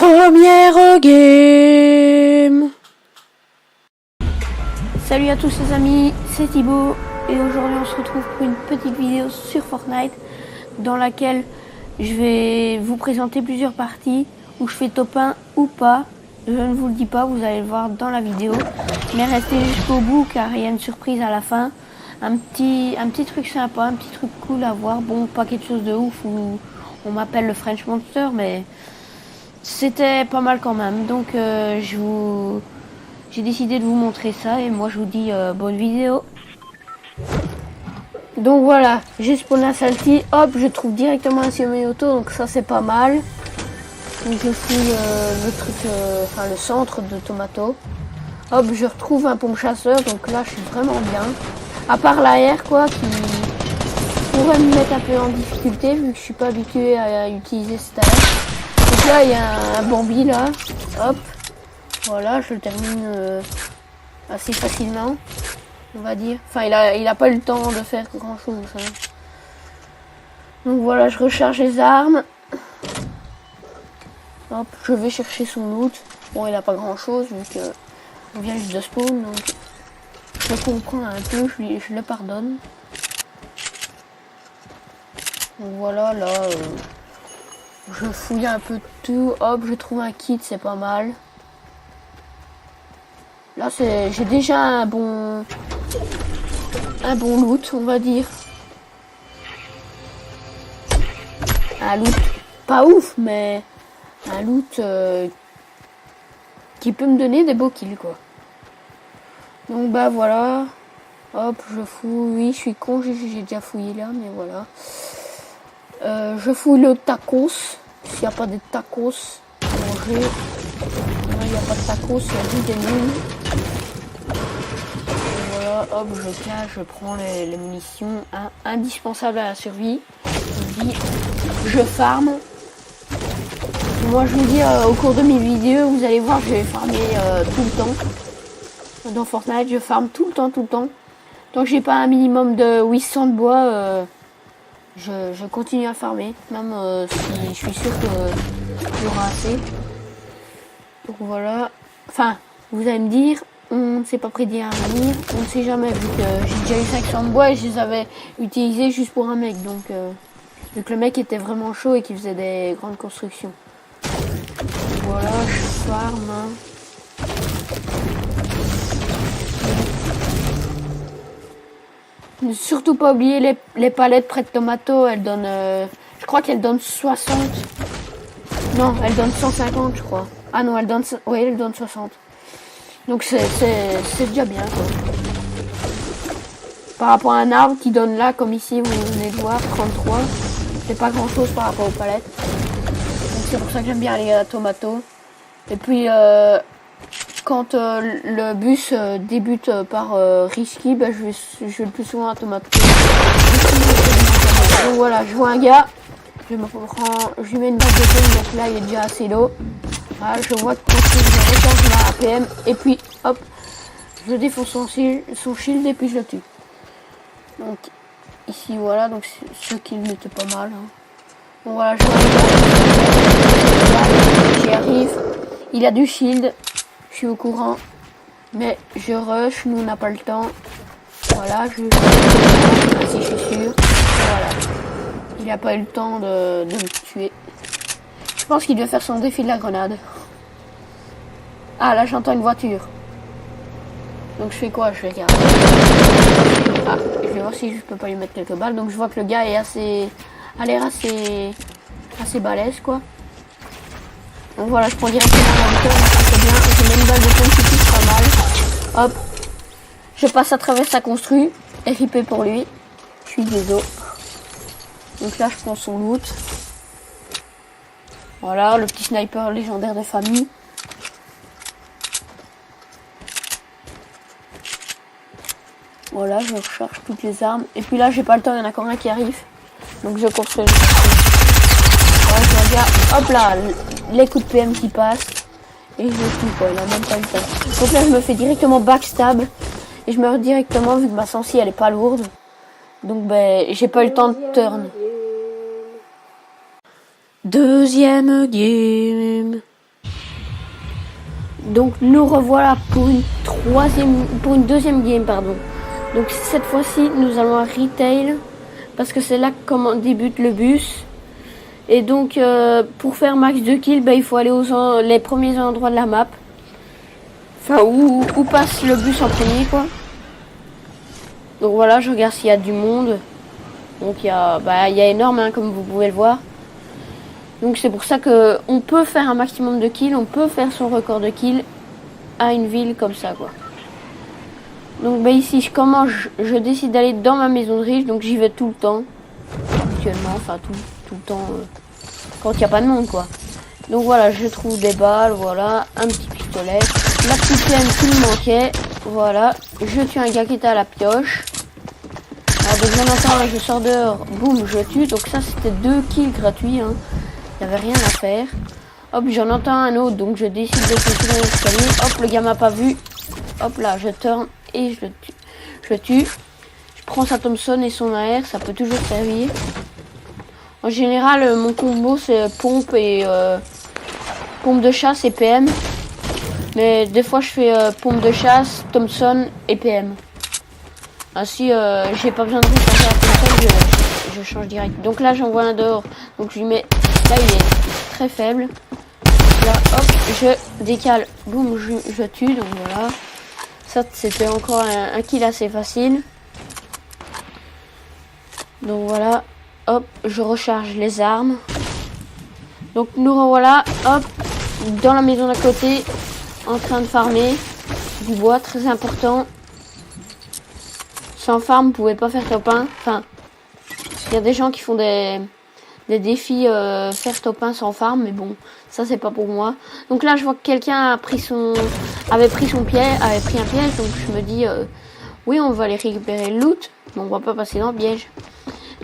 Première game. Salut à tous les amis, c'est Thibaut et aujourd'hui on se retrouve pour une petite vidéo sur Fortnite dans laquelle je vais vous présenter plusieurs parties où je fais top 1 ou pas. Je ne vous le dis pas, vous allez le voir dans la vidéo, mais restez jusqu'au bout car il y a une surprise à la fin. Un petit truc sympa, un petit truc cool à voir. Bon, pas quelque chose de ouf où on m'appelle le French Monster, mais c'était pas mal quand même. Donc j'ai décidé de vous montrer ça et moi je vous dis bonne vidéo. Donc voilà, j'ai spawné un salty, hop, je trouve directement un semi-auto, donc ça c'est pas mal. Donc je fouille le truc, enfin le centre de Tomato. Hop, je retrouve un pompe chasseur, donc là je suis vraiment bien. À part l'arrière quoi, qui pourrait me mettre un peu en difficulté vu que je suis pas habitué à utiliser cette arme. Donc là il y a un Bambi là, hop, voilà, je le termine assez facilement, on va dire. Enfin il a pas eu le temps de faire grand chose. Hein. Donc voilà, je recharge les armes. Hop, je vais chercher son loot. Bon, il a pas grand chose vu que on vient juste de spawn, donc je comprends un peu, je le pardonne. Donc voilà, là, je fouille un peu de tout. Hop, je trouve un kit, c'est pas mal. Là, j'ai déjà un bon loot, on va dire. Un loot pas ouf, mais un loot qui peut me donner des beaux kills, quoi. Donc bah voilà, hop, je fouille, oui je suis con, j'ai déjà fouillé là, mais voilà. Je fouille le tacos, s'il n'y a pas de tacos à manger. Non, il n'y a pas de tacos, il y a juste des moules. Voilà, hop, je cache, je prends les munitions indispensables à la survie. Je farm. Moi je vous dis, au cours de mes vidéos, vous allez voir, je vais farmer tout le temps. Dans Fortnite, je farme tout le temps. Tant que j'ai pas un minimum de 800 de bois, je continue à farmer. Même si je suis sûr que il y aura assez. Donc voilà. Enfin, vous allez me dire, on ne s'est pas prédire à venir. On ne sait jamais, vu que j'ai déjà eu 500 de bois et je les avais utilisés juste pour un mec. Donc, vu que le mec était vraiment chaud et qu'il faisait des grandes constructions. Voilà, je farme. Hein. Ne surtout pas oublier les palettes près de Tomato, elles donnent, je crois qu'elles donnent 60. Non, elles donnent 150 je crois. Ah non, elles donnent 60. Donc c'est déjà bien quoi. Par rapport à un arbre qui donne là, comme ici vous venez de voir, 33. C'est pas grand chose par rapport aux palettes. Donc c'est pour ça que j'aime bien aller à Tomato. Et puis quand le bus débute par Risky, bah, je vais le plus souvent à Tomato. Donc voilà, je vois un gars, je lui mets une balle de game, donc là il est déjà assez low. Voilà, je vois que je recharge ma APM et puis hop, je défonce son shield et puis je le tue. Donc ici voilà, donc ce kill n'était pas mal. Hein. Donc voilà, je vois un gars, j'y arrive, il a du shield. Je suis au courant, mais je rush, nous on n'a pas le temps. Voilà, si je suis sûr. Voilà. Il n'a pas eu le temps de me tuer. Je pense qu'il devait faire son défi de la grenade. Ah là j'entends une voiture. Donc je fais quoi? Je regarde. Ah, je vais voir si je peux pas lui mettre quelques balles. Donc je vois que le gars est a l'air assez balèze quoi. Donc voilà, je prends directement la victoire, c'est bien, je mets une balle de pompe qui touche pas mal. Hop, je passe à travers sa construit, RIP pour lui, je suis désolé. Donc là je prends son loot. Voilà, le petit sniper légendaire de famille. Voilà, je recharge toutes les armes. Et puis là j'ai pas le temps, il y en a encore un qui arrive. Donc je construis. Ouais, je regarde, hop là, les coups de PM qui passent et je le tue quoi, il a même pas le temps. Donc là je me fais directement backstab et je meurs directement vu que ma sensi elle est pas lourde. Donc ben j'ai pas eu le temps de turn. Deuxième game. Donc nous revoilà pour une deuxième game, pardon. Donc cette fois-ci, nous allons à Retail parce que c'est là que débute le bus. Et donc pour faire max de kills, il faut aller les premiers endroits de la map. Enfin où passe le bus en premier, quoi. Donc voilà, je regarde s'il y a du monde. Donc il y a énorme, hein, comme vous pouvez le voir. Donc c'est pour ça que on peut faire un maximum de kills, on peut faire son record de kills à une ville comme ça, quoi. Donc ici je décide d'aller dans ma maison de riche, donc j'y vais tout le temps. Actuellement, enfin tout le temps quand il n'y a pas de monde, quoi. Donc voilà, je trouve des balles, voilà, un petit pistolet, la petite plaine qui me manquait, voilà, je tue un gars qui était à la pioche. Alors donc j'en entends là, je sors dehors, boum, je tue, donc ça c'était 2 kills gratuits, hein. Il n'y avait rien à faire. Hop, j'en entends un autre, donc je décide de sauter dans l'escalier. Hop, le gars m'a pas vu. Hop là, je turn et je le tue. Je prends sa Thompson et son AR, ça peut toujours servir. En général, mon combo c'est pompe de chasse et PM. Mais des fois je fais pompe de chasse, Thompson et PM. Ainsi, j'ai pas besoin de recharger la Thompson, je change direct. Donc là, j'envoie un dehors. Donc je lui mets. Là, il est très faible. Là, hop, je décale. Boum, je tue. Donc voilà. Ça, c'était encore un kill assez facile. Donc voilà. Hop, je recharge les armes. Donc nous revoilà. Hop, dans la maison d'à côté. En train de farmer. Du bois, très important. Sans farm, vous pouvez pas faire top 1. Enfin, il y a des gens qui font des défis faire top 1 sans farm, mais bon, ça c'est pas pour moi. Donc là je vois que quelqu'un avait pris un piège, donc je me dis oui, on va aller récupérer le loot, mais on va pas passer dans le piège.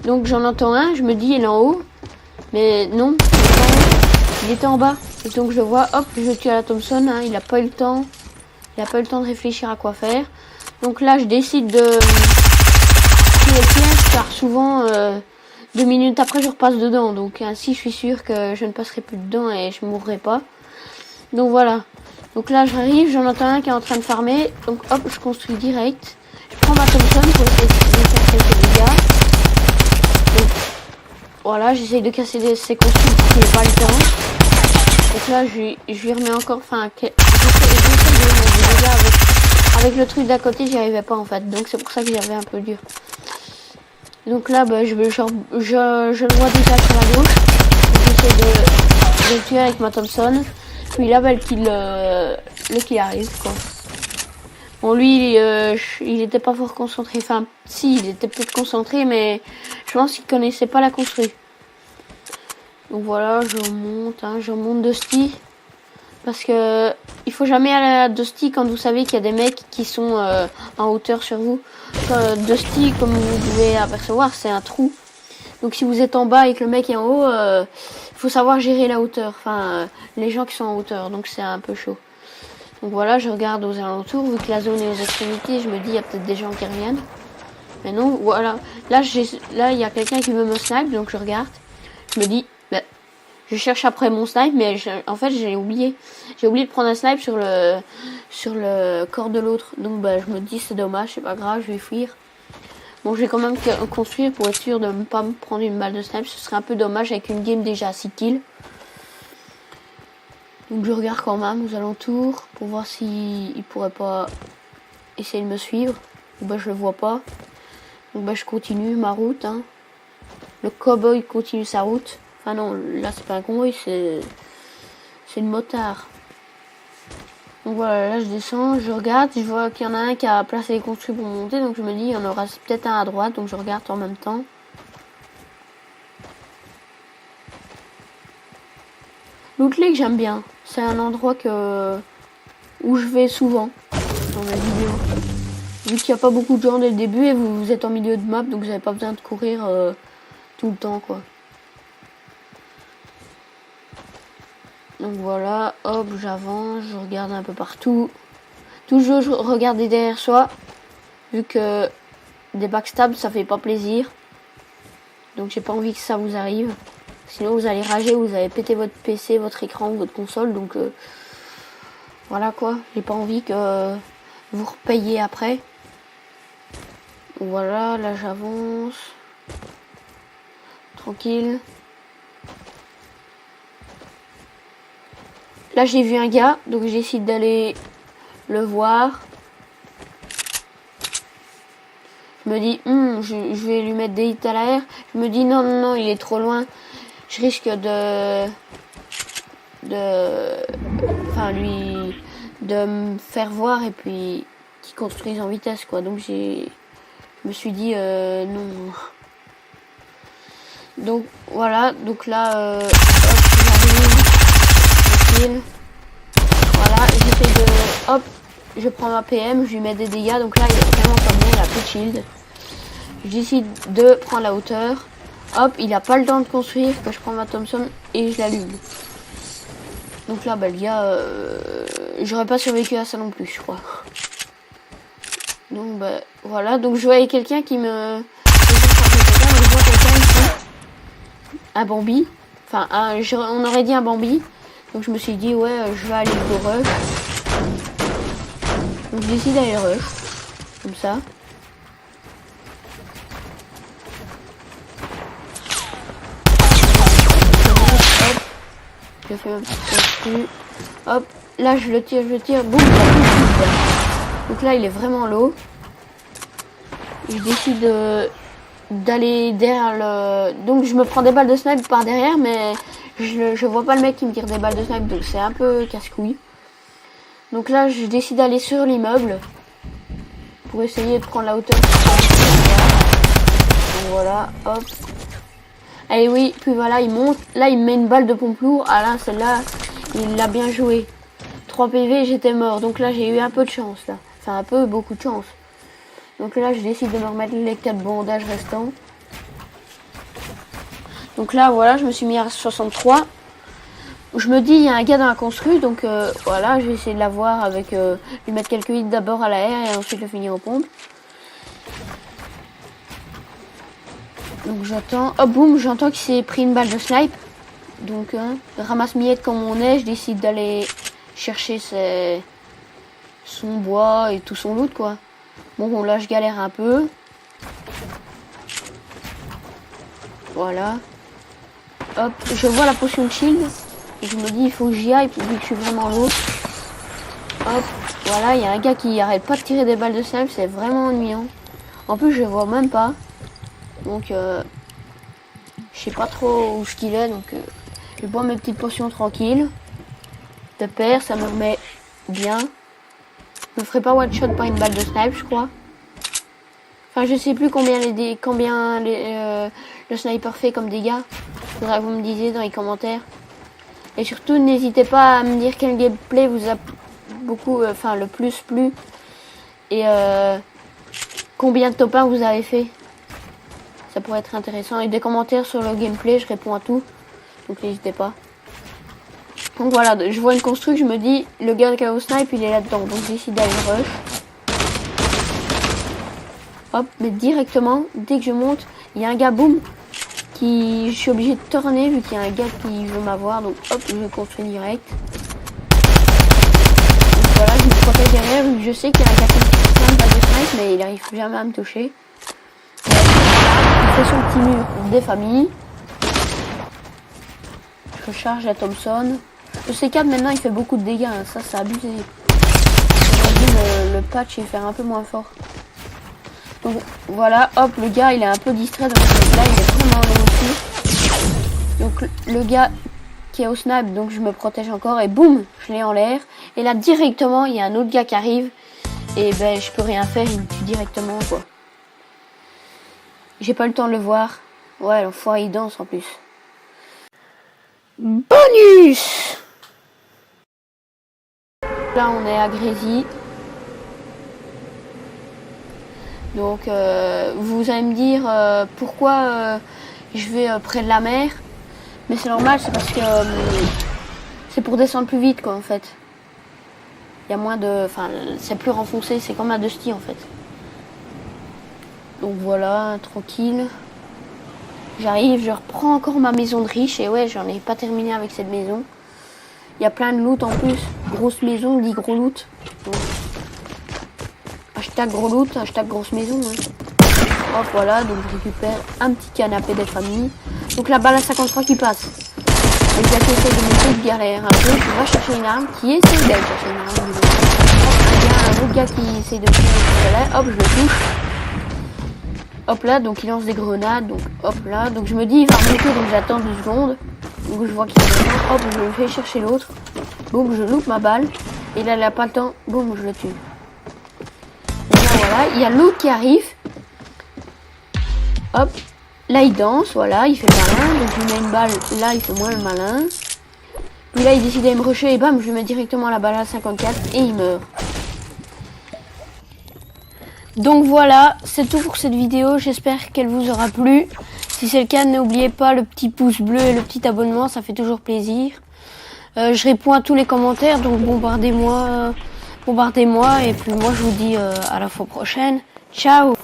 Donc j'en entends un, je me dis il est en haut, mais non, il était en bas. Et donc je vois, hop, je tue à la Thompson, hein, il a pas eu le temps de réfléchir à quoi faire. Donc là je décide de tuer les pièges, car souvent 2 minutes après je repasse dedans, donc ainsi je suis sûr que je ne passerai plus dedans et je mourrai pas. Donc voilà, donc là j'arrive, j'en entends un qui est en train de farmer, donc hop, je construis direct, je prends ma Thompson pour essayer de faire quelques dégâts. Donc voilà, j'essaye de casser ses construits pour qu'il n'ait pas le temps. Donc là je lui remets encore, enfin j'essaie de mettre des dégâts avec le truc d'à côté, j'y arrivais pas en fait, donc c'est pour ça que j'avais un peu dur. Donc là, je le vois déjà sur la gauche. J'essaie de le tuer avec ma Thompson. Puis là, le kill arrive, quoi. Bon, lui, il était pas fort concentré. Enfin, si, il était peut-être concentré, mais je pense qu'il connaissait pas la construit. Donc voilà, je monte Dusty. Parce que il faut jamais aller à Dusty quand vous savez qu'il y a des mecs qui sont en hauteur sur vous. Dusty, comme vous pouvez apercevoir, c'est un trou. Donc si vous êtes en bas et que le mec est en haut, il faut savoir gérer la hauteur. Enfin, les gens qui sont en hauteur, donc c'est un peu chaud. Donc voilà, je regarde aux alentours, vu que la zone est aux extrémités, je me dis il y a peut-être des gens qui reviennent. Mais non, voilà. Là, il y a quelqu'un qui veut me snipe, donc je regarde. Je me dis, je cherche après mon snipe, mais en fait j'ai oublié. J'ai oublié de prendre un snipe sur le corps de l'autre. Donc je me dis c'est dommage, c'est pas grave, je vais fuir. Bon, je vais quand même construire pour être sûr de ne pas me prendre une balle de snipe. Ce serait un peu dommage avec une game déjà à 6 kills. Donc je regarde quand même aux alentours pour voir s'il pourrait pas essayer de me suivre. Ou je le vois pas. Donc je continue ma route, hein. Le cowboy continue sa route. Enfin non, là c'est pas un convoi, c'est une motard. Donc voilà, là je descends, je regarde, je vois qu'il y en a un qui a placé les construits pour monter, donc je me dis il y en aura peut-être un à droite, donc je regarde en même temps. L'outlet que j'aime bien, c'est un endroit où je vais souvent dans mes vidéos. Vu qu'il n'y a pas beaucoup de gens dès le début et vous êtes en milieu de map, donc vous n'avez pas besoin de courir tout le temps, quoi. Donc voilà, hop, j'avance, je regarde un peu partout. Toujours je regarde derrière soi, vu que des backstabs ça fait pas plaisir. Donc j'ai pas envie que ça vous arrive. Sinon vous allez rager, vous allez péter votre PC, votre écran, votre console. Donc Voilà quoi, j'ai pas envie que vous repayiez après. Voilà, là j'avance. Tranquille. Là j'ai vu un gars, donc j'essaie d'aller le voir. Je me dis, je vais lui mettre des hits à l'air. Je me dis, non, non, non, il est trop loin. Je risque de me faire voir et puis qu'il construise en vitesse, quoi. Donc je me suis dit, non. Donc voilà, donc là, hop, j'arrive, tranquille. Voilà, j'essaie de, hop, je prends ma PM, je lui mets des dégâts. Donc là, il est vraiment pas bien, il a plus de shield. Je décide de prendre la hauteur. Hop, il a pas le temps de construire, que je prends ma Thompson et je l'allume. Donc là, bah, le gars, j'aurais pas survécu à ça non plus, je crois. Donc bah voilà, donc je voyais quelqu'un qui me... Je vois quelqu'un ici, un Bambi. Enfin, on aurait dit un Bambi. Donc je me suis dit, ouais, je vais aller au rush. Donc je décide d'aller rush. Comme ça. Hop. Je fais un petit construit. Hop. Là je le tire, boum, il a plus de shield. Donc là il est vraiment low. Je décide d'aller derrière le... Donc je me prends des balles de snipe par derrière, mais je vois pas le mec qui me tire des balles de snipe, donc c'est un peu casse-couille. Donc là je décide d'aller sur l'immeuble pour essayer de prendre la hauteur. Donc voilà, hop. Allez oui, puis voilà, il monte. Là il me met une balle de pompe lourd. Ah là, celle-là, il l'a bien joué. 3 PV, j'étais mort. Donc là j'ai eu un peu de chance là. Enfin un peu, beaucoup de chance. Donc là, je décide de me remettre les 4 bandages restants. Donc là, voilà, je me suis mis à 63. Je me dis, il y a un gars dans la construit, donc voilà, je vais essayer de l'avoir avec... lui mettre quelques hits d'abord à l'air et ensuite le finir aux pompes. Donc j'attends... Oh, boum, j'entends qu'il s'est pris une balle de snipe. Donc, ramasse-miettes comme on est, je décide d'aller chercher son bois et tout son loot, quoi. Bon, là, je galère un peu. Voilà. Hop, je vois la potion de shield. Et je me dis, il faut que j'y aille, vu que je suis vraiment low. Hop, voilà, il y a un gars qui arrête pas de tirer des balles de snipe. C'est vraiment ennuyant. En plus, je vois même pas. Donc, je sais pas trop où qu'il est. Donc, je bois mes petites potions tranquilles. De pair, ça me remet bien. Je me ferai pas one shot par une balle de snipe, je crois. Enfin, je sais plus combien le sniper fait comme dégâts. Faudra que vous me disiez dans les commentaires. Et surtout, n'hésitez pas à me dire quel gameplay vous a beaucoup, le plus plu. Et combien de top 1 vous avez fait. Ça pourrait être intéressant. Et des commentaires sur le gameplay, je réponds à tout. Donc n'hésitez pas. Donc voilà, je vois une construction, je me dis, le gars qui a au snipe, il est là-dedans. Donc j'essaie d'aller rush. Hop, mais directement, dès que je monte, il y a un gars, boum, je suis obligé de tourner vu qu'il y a un gars qui veut m'avoir. Donc hop, je construis direct. Donc voilà, je me protège derrière vu que je sais qu'il y a un gars qui me plein de balles de snipe, mais il arrive jamais à me toucher. Il fait son petit mur des familles. Je recharge la Thompson. Le C4 maintenant il fait beaucoup de dégâts, hein. Ça c'est abusé. J'aurais dû le patch et faire un peu moins fort. Donc voilà, hop, le gars il est un peu distrait, donc là il est vraiment low aussi. Donc le gars qui est au snap, donc je me protège encore et boum, je l'ai en l'air. Et là directement il y a un autre gars qui arrive et ben je peux rien faire, il me tue directement quoi. J'ai pas le temps de le voir. Ouais, l'enfoiré il danse en plus. Bonus! Là on est à Grésy. Donc vous allez me dire pourquoi je vais près de la mer. Mais c'est normal, c'est parce que c'est pour descendre plus vite quoi en fait. Il y a moins de... Enfin c'est plus renfoncé, c'est comme un Dusty en fait. Donc voilà, tranquille. J'arrive, je reprends encore ma maison de riche et ouais j'en ai pas terminé avec cette maison. Il y a plein de loot en plus. grosse maison dit gros loot. Donc, hashtag gros loot, hashtag grosse maison. Hein. Hop, voilà, donc je récupère un petit canapé des familles. Donc la balle à 53 qui passe. Les gars qui essayent de monter de galère un peu, tu vas chercher une arme, qui essaye d'aller chercher une arme. Il y a un autre gars qui essaye de tirer le pistolet, hop, je le touche. Hop là, donc il lance des grenades, donc hop là. Donc je me dis, il va remonter, donc j'attends 2 secondes. Donc je vois qu'il va hop, je le fais chercher l'autre. Boum, je loupe ma balle. Et là, il n'a pas le temps, boum, je le tue. Et là, voilà, il y a l'autre qui arrive. Hop, là il danse, voilà, il fait le malin. Donc je lui mets une balle, là il fait moins le malin. Puis là il décide d'aller me rusher et bam, je lui mets directement la balle à 54 et il meurt. Donc voilà, c'est tout pour cette vidéo, j'espère qu'elle vous aura plu. Si c'est le cas, n'oubliez pas le petit pouce bleu et le petit abonnement, ça fait toujours plaisir. Je réponds à tous les commentaires, donc bombardez-moi, et puis moi je vous dis à la fois prochaine. Ciao!